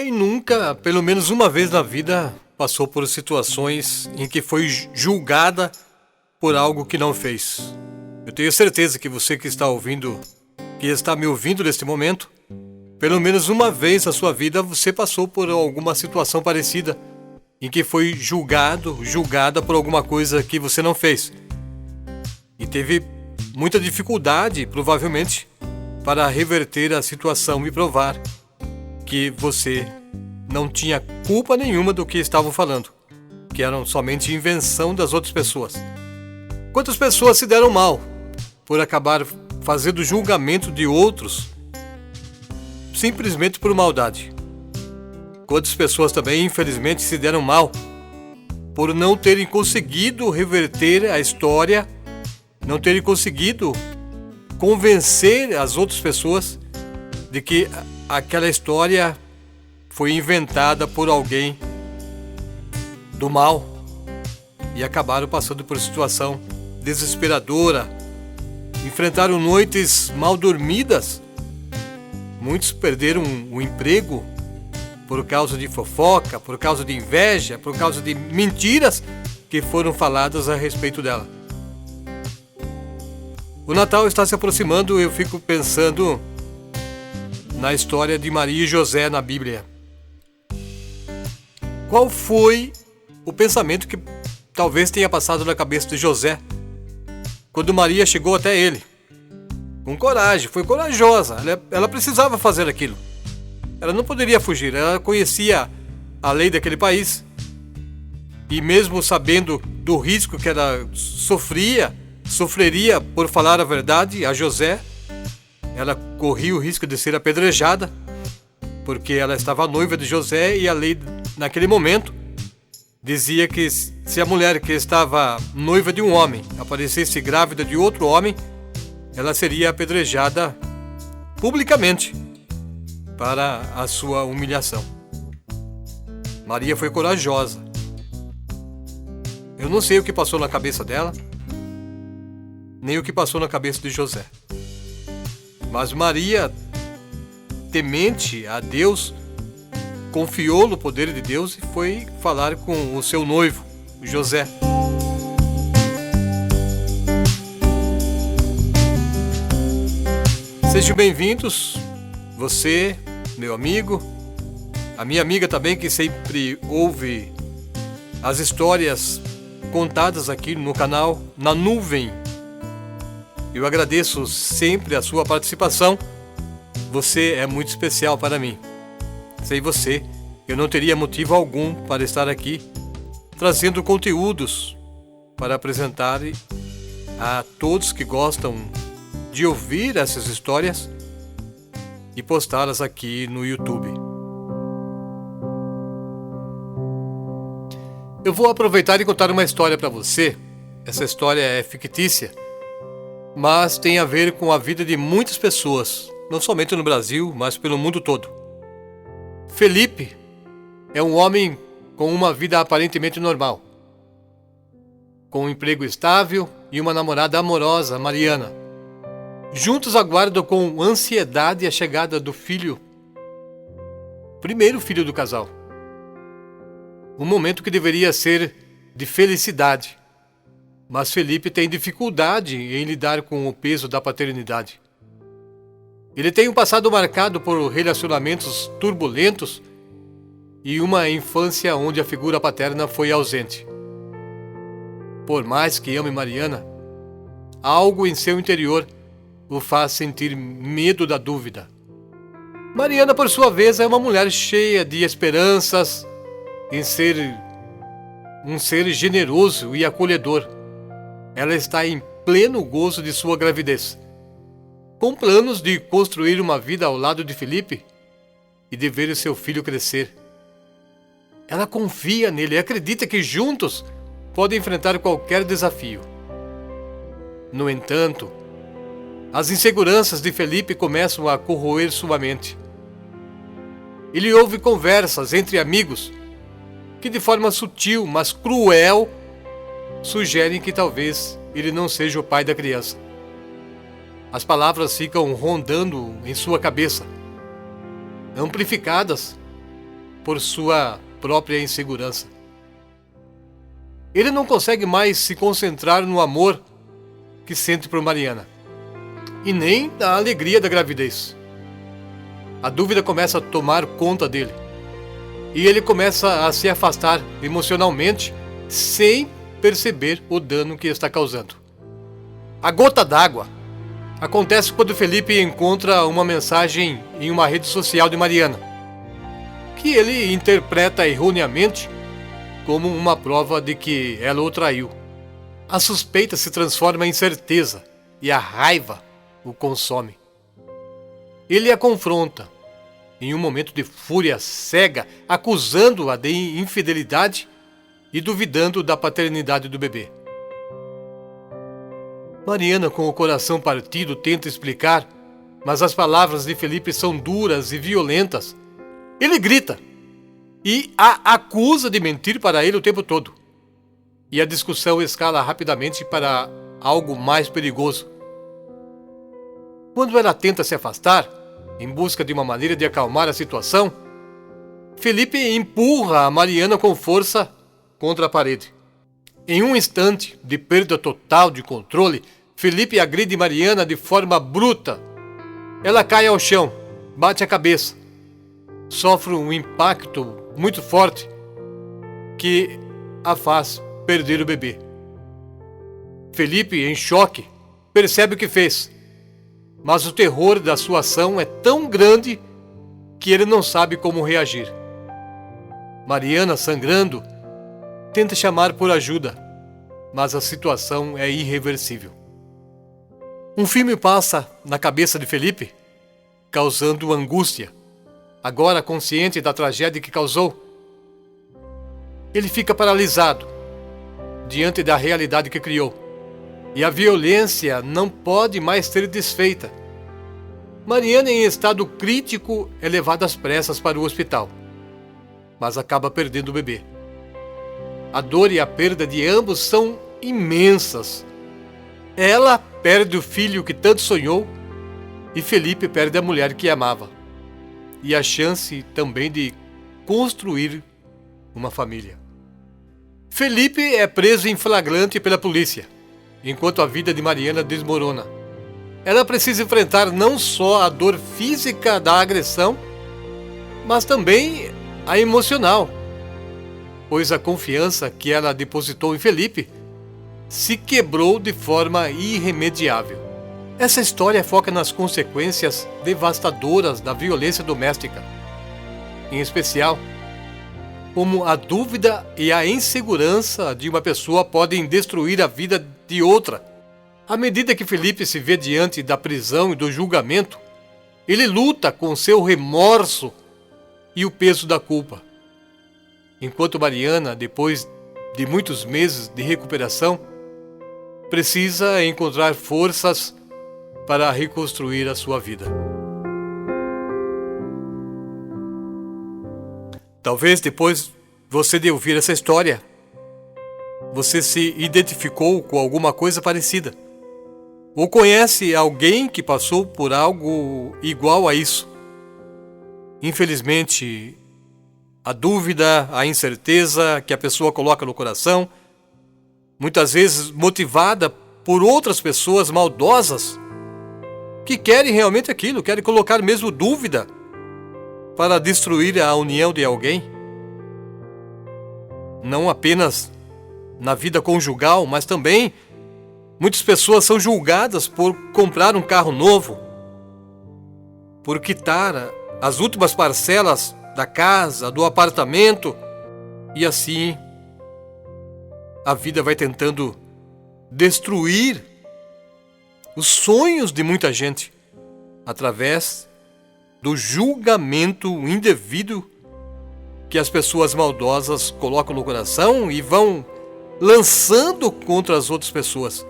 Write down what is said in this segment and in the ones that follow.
Quem nunca, pelo menos uma vez na vida, passou por situações em que foi julgada por algo que não fez? Eu tenho certeza que você que está me ouvindo neste momento, pelo menos uma vez na sua vida você passou por alguma situação parecida em que foi julgada por alguma coisa que você não fez. E teve muita dificuldade, provavelmente, para reverter a situação e provar que você não tinha culpa nenhuma do que estavam falando, que eram somente invenção das outras pessoas. Quantas pessoas se deram mal por acabar fazendo julgamento de outros simplesmente por maldade? Quantas pessoas também, infelizmente, se deram mal por não terem conseguido reverter a história, não terem conseguido convencer as outras pessoas de que aquela história foi inventada por alguém do mal e acabaram passando por situação desesperadora, enfrentaram noites mal dormidas. Muitos perderam o emprego por causa de fofoca, por causa de inveja, por causa de mentiras que foram faladas a respeito dela. O Natal está se aproximando, eu fico pensando na história de Maria e José na Bíblia. Qual foi o pensamento que talvez tenha passado na cabeça de José quando Maria chegou até ele? Com coragem, foi corajosa, ela precisava fazer aquilo. Ela não poderia fugir, ela conhecia a lei daquele país. E mesmo sabendo do risco que ela sofreria por falar a verdade a José, ela corria o risco de ser apedrejada, porque ela estava noiva de José e a lei naquele momento dizia que se a mulher que estava noiva de um homem aparecesse grávida de outro homem, ela seria apedrejada publicamente para a sua humilhação. Maria foi corajosa. Eu não sei o que passou na cabeça dela, nem o que passou na cabeça de José. Mas Maria, temente a Deus, confiou no poder de Deus e foi falar com o seu noivo, José. Sejam bem-vindos, você, meu amigo, a minha amiga também, que sempre ouve as histórias contadas aqui no canal Na Nuvem. Eu agradeço sempre a sua participação. Você é muito especial para mim. Sem você, eu não teria motivo algum para estar aqui trazendo conteúdos para apresentar a todos que gostam de ouvir essas histórias e postá-las aqui no YouTube. Eu vou aproveitar e contar uma história para você. Essa história é fictícia, mas tem a ver com a vida de muitas pessoas, não somente no Brasil, mas pelo mundo todo. Felipe é um homem com uma vida aparentemente normal, com um emprego estável e uma namorada amorosa, Mariana. Juntos aguardam com ansiedade a chegada do primeiro filho do casal. Um momento que deveria ser de felicidade, mas Felipe tem dificuldade em lidar com o peso da paternidade. Ele tem um passado marcado por relacionamentos turbulentos e uma infância onde a figura paterna foi ausente. Por mais que ame Mariana, algo em seu interior o faz sentir medo da dúvida. Mariana, por sua vez, é uma mulher cheia de esperanças em ser um ser generoso e acolhedor. Ela está em pleno gozo de sua gravidez, com planos de construir uma vida ao lado de Felipe e de ver o seu filho crescer. Ela confia nele e acredita que juntos podem enfrentar qualquer desafio. No entanto, as inseguranças de Felipe começam a corroer sua mente. Ele ouve conversas entre amigos que, de forma sutil, mas cruel, sugerem que talvez ele não seja o pai da criança. As palavras ficam rondando em sua cabeça, amplificadas por sua própria insegurança. Ele não consegue mais se concentrar no amor que sente por Mariana, e nem na alegria da gravidez. A dúvida começa a tomar conta dele, e ele começa a se afastar emocionalmente, sem perceber o dano que está causando. A gota d'água acontece quando Felipe encontra uma mensagem em uma rede social de Mariana, que ele interpreta erroneamente como uma prova de que ela o traiu. A suspeita se transforma em certeza e a raiva o consome. Ele a confronta em um momento de fúria cega, acusando-a de infidelidade e duvidando da paternidade do bebê. Mariana, com o coração partido, tenta explicar, mas as palavras de Felipe são duras e violentas. Ele grita e a acusa de mentir para ele o tempo todo. E a discussão escala rapidamente para algo mais perigoso. Quando ela tenta se afastar, em busca de uma maneira de acalmar a situação, Felipe empurra a Mariana com força contra a parede. Em um instante de perda total de controle, Felipe agride Mariana de forma bruta. Ela cai ao chão, bate a cabeça, sofre um impacto muito forte que a faz perder o bebê. Felipe, em choque, percebe o que fez, mas o terror da sua ação é tão grande que ele não sabe como reagir. Mariana, sangrando, tenta chamar por ajuda, mas a situação é irreversível. Um filme passa na cabeça de Felipe, causando angústia. Agora consciente da tragédia que causou, ele fica paralisado diante da realidade que criou. E a violência não pode mais ser desfeita. Mariana, em estado crítico, é levada às pressas para o hospital, mas acaba perdendo o bebê. A dor e a perda de ambos são imensas. Ela perde o filho que tanto sonhou e Felipe perde a mulher que amava. E a chance também de construir uma família. Felipe é preso em flagrante pela polícia, enquanto a vida de Mariana desmorona. Ela precisa enfrentar não só a dor física da agressão, mas também a emocional, pois a confiança que ela depositou em Felipe se quebrou de forma irremediável. Essa história foca nas consequências devastadoras da violência doméstica, em especial, como a dúvida e a insegurança de uma pessoa podem destruir a vida de outra. À medida que Felipe se vê diante da prisão e do julgamento, ele luta com seu remorso e o peso da culpa. Enquanto Mariana, depois de muitos meses de recuperação, precisa encontrar forças para reconstruir a sua vida. Talvez depois você de ouvir essa história, você se identificou com alguma coisa parecida. Ou conhece alguém que passou por algo igual a isso. Infelizmente, a dúvida, a incerteza que a pessoa coloca no coração, muitas vezes motivada por outras pessoas maldosas, que querem realmente aquilo, querem colocar mesmo dúvida para destruir a união de alguém. Não apenas na vida conjugal, mas também muitas pessoas são julgadas por comprar um carro novo, por quitar as últimas parcelas da casa, do apartamento, e assim a vida vai tentando destruir os sonhos de muita gente através do julgamento indevido que as pessoas maldosas colocam no coração e vão lançando contra as outras pessoas.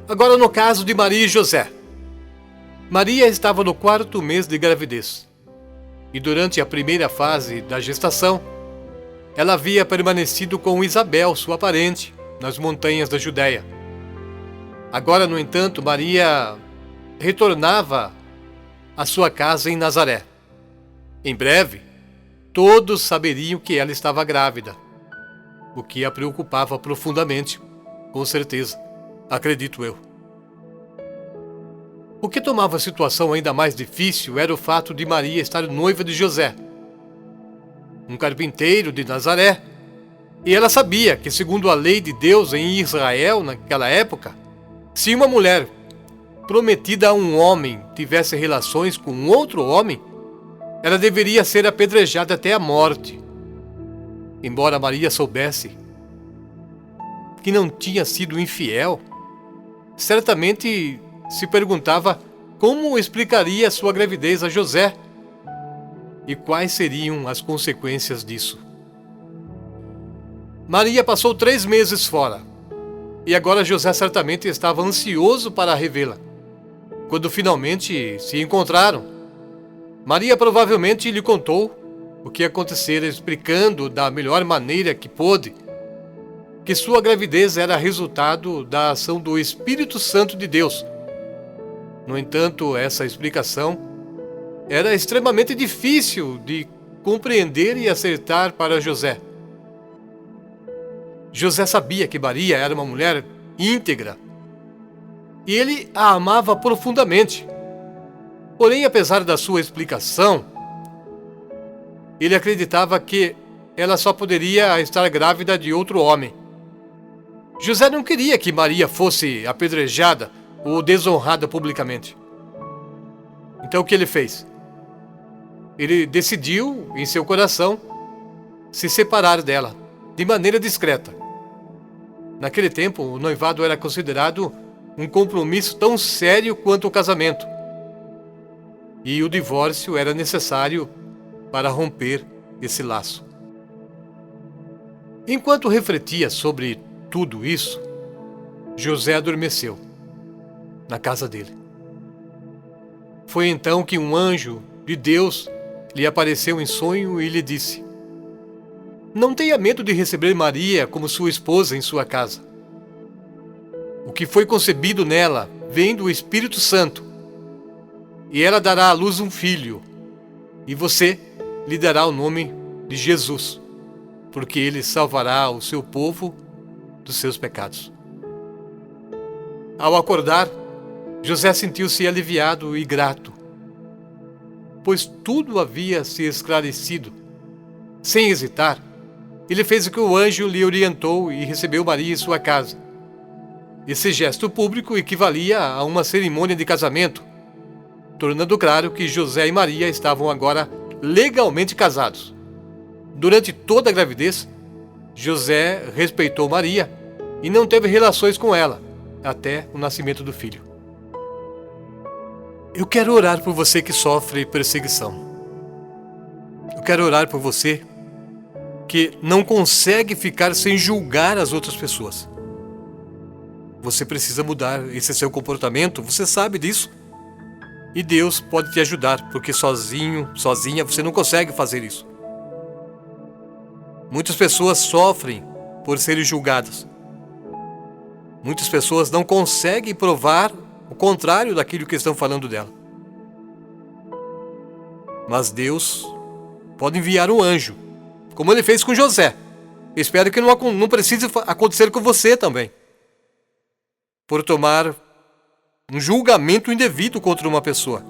Agora, no caso de Maria e José. Maria estava no 4º mês de gravidez e durante a primeira fase da gestação, ela havia permanecido com Isabel, sua parente, nas montanhas da Judéia. Agora, no entanto, Maria retornava à sua casa em Nazaré. Em breve, todos saberiam que ela estava grávida, o que a preocupava profundamente, com certeza, acredito eu. O que tomava a situação ainda mais difícil era o fato de Maria estar noiva de José, um carpinteiro de Nazaré, e ela sabia que, segundo a lei de Deus em Israel naquela época, se uma mulher prometida a um homem tivesse relações com outro homem, ela deveria ser apedrejada até a morte. Embora Maria soubesse que não tinha sido infiel, certamente se perguntava como explicaria sua gravidez a José e quais seriam as consequências disso. Maria passou 3 meses fora, e agora José certamente estava ansioso para revê-la. Quando finalmente se encontraram, Maria provavelmente lhe contou o que acontecera, explicando da melhor maneira que pôde que sua gravidez era resultado da ação do Espírito Santo de Deus. No entanto, essa explicação era extremamente difícil de compreender e acertar para José. José sabia que Maria era uma mulher íntegra e ele a amava profundamente. Porém, apesar da sua explicação, ele acreditava que ela só poderia estar grávida de outro homem. José não queria que Maria fosse apedrejada ou desonrada publicamente. Então o que ele fez? Ele decidiu, em seu coração, se separar dela, de maneira discreta. Naquele tempo, o noivado era considerado um compromisso tão sério quanto o casamento. E o divórcio era necessário para romper esse laço. Enquanto refletia sobre tudo isso, José adormeceu na casa dele. Foi então que um anjo de Deus lhe apareceu em sonho e lhe disse: "Não tenha medo de receber Maria como sua esposa em sua casa. O que foi concebido nela vem do Espírito Santo, e ela dará à luz um filho, e você lhe dará o nome de Jesus, porque ele salvará o seu povo dos seus pecados." Ao acordar, José sentiu-se aliviado e grato, pois tudo havia se esclarecido. Sem hesitar, ele fez o que o anjo lhe orientou e recebeu Maria em sua casa. Esse gesto público equivalia a uma cerimônia de casamento, tornando claro que José e Maria estavam agora legalmente casados. Durante toda a gravidez, José respeitou Maria e não teve relações com ela, até o nascimento do filho. Eu quero orar por você que sofre perseguição. Eu quero orar por você que não consegue ficar sem julgar as outras pessoas. Você precisa mudar esse seu comportamento, você sabe disso. E Deus pode te ajudar, porque sozinha você não consegue fazer isso. Muitas pessoas sofrem por serem julgadas. Muitas pessoas não conseguem provar o contrário daquilo que estão falando dela. Mas Deus pode enviar um anjo, como ele fez com José. Espero que não precise acontecer com você também, por tomar um julgamento indevido contra uma pessoa.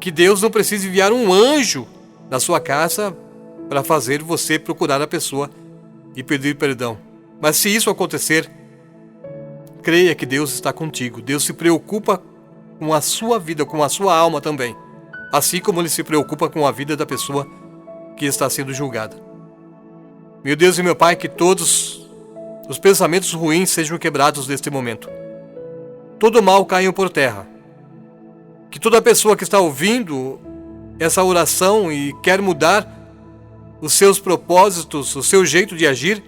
Que Deus não precise enviar um anjo na sua casa para fazer você procurar a pessoa e pedir perdão. Mas se isso acontecer, creia que Deus está contigo. Deus se preocupa com a sua vida, com a sua alma também, assim como Ele se preocupa com a vida da pessoa que está sendo julgada. Meu Deus e meu Pai, que todos os pensamentos ruins sejam quebrados neste momento. Todo mal caia por terra. Que toda pessoa que está ouvindo essa oração e quer mudar os seus propósitos, o seu jeito de agir,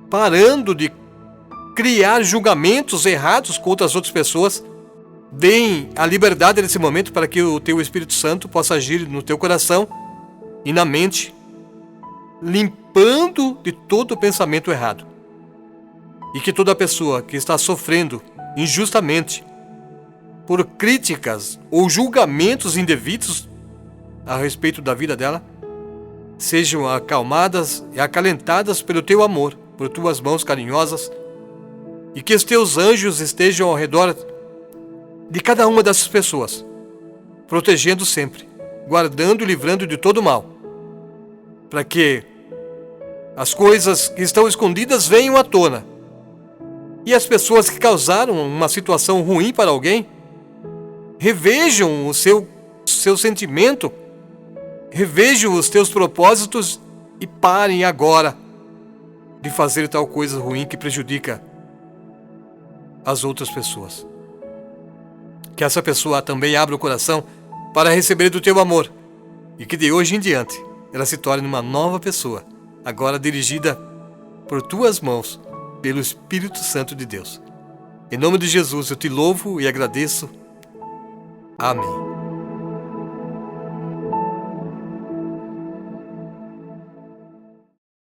parando de criar julgamentos errados contra as outras pessoas, deem a liberdade nesse momento para que o teu Espírito Santo possa agir no teu coração e na mente, limpando de todo pensamento errado. E que toda pessoa que está sofrendo injustamente por críticas ou julgamentos indevidos a respeito da vida dela sejam acalmadas e acalentadas pelo teu amor, por tuas mãos carinhosas, e que os teus anjos estejam ao redor de cada uma dessas pessoas, protegendo sempre, guardando e livrando de todo mal, para que as coisas que estão escondidas venham à tona, e as pessoas que causaram uma situação ruim para alguém revejam o seu sentimento, revejam os teus propósitos e parem agora de fazer tal coisa ruim que prejudica as outras pessoas. Que essa pessoa também abra o coração para receber do teu amor e que de hoje em diante ela se torne uma nova pessoa, agora dirigida por tuas mãos, pelo Espírito Santo de Deus. Em nome de Jesus eu te louvo e agradeço. Amém.